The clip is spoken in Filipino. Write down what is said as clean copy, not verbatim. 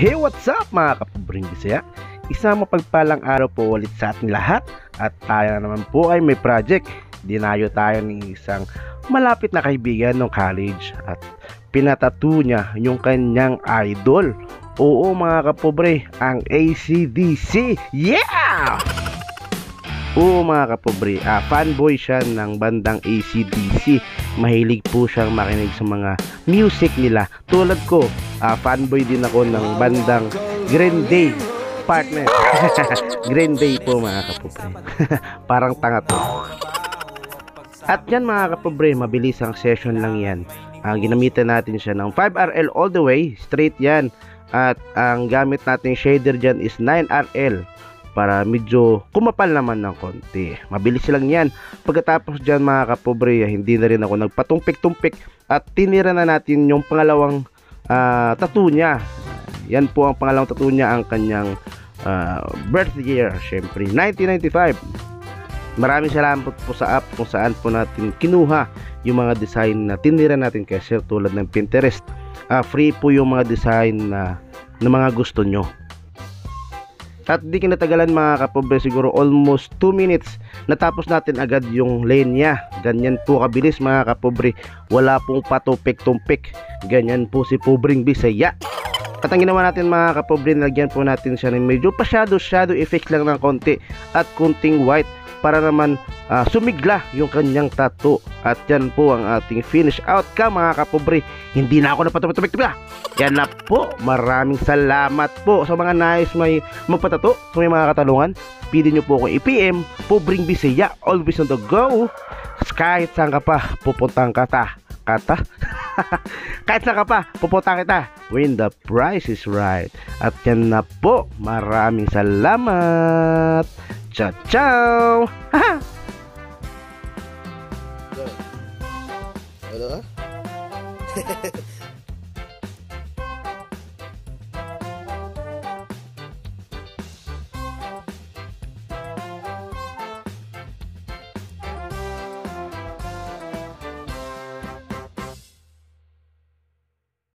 Hey, what's up mga kapabring Bisaya? Isang mapagpalang araw po ulit sa ating lahat. At tayo naman po ay may project. Dinayo tayo ng isang malapit na kaibigan ng college. At pinatattoo niya yung kanyang idol. Oo mga kapobre, ang AC/DC. Yeah! Oo mga kapobre, fanboy siya ng bandang AC/DC. Mahilig po siyang makinig sa mga music nila. Tulad ko, fanboy din ako ng bandang Green Day. Partner. Green Day po mga kapobre. Parang tanga to. At yan mga kapobre, mabilis ang session lang yan. Ginamitan natin siya ng 5RL all the way, straight yan. At ang gamit natin shader dyan is 9RL para medyo kumapal naman ng konti. Mabilis lang yan. Pagkatapos dyan mga kapobre, hindi na rin ako nagpatumpik-tumpik at tinira na natin yung pangalawang tattoo niya. Yan po ang pangalawang tattoo niya, ang kanyang birth year, syempre 1995. Maraming salamat po sa app kung saan po natin kinuha yung mga design na tinira natin kay sir, tulad ng Pinterest. Free po yung mga design na mga gusto nyo. At di kinatagalan mga kapobre, siguro almost 2 minutes natapos natin agad yung lane niya. Ganyan po kabilis mga kapobre, wala pong patupik-tumpik. Ganyan po si Pobring Bisaya. At ang ginawa natin mga kapobre, nalagyan po natin siya ng medyo shadow effect lang ng konti at kunting white para naman sumigla yung kanyang tattoo. At yan po ang ating finish outcome mga kapobre. Hindi na ako napatupik-tupik. Yan na po. Maraming salamat po sa mga nais may magpatato. Sa may mga katanungan, pwede nyo po akong i-PM. Pobring Bisaya, always on the go. Kahit saan ka pa pupuntang kata kahit saan ka pa pupuntang kita when the price is right. At yan na po. Maraming salamat. Ciao, ciao. Ano?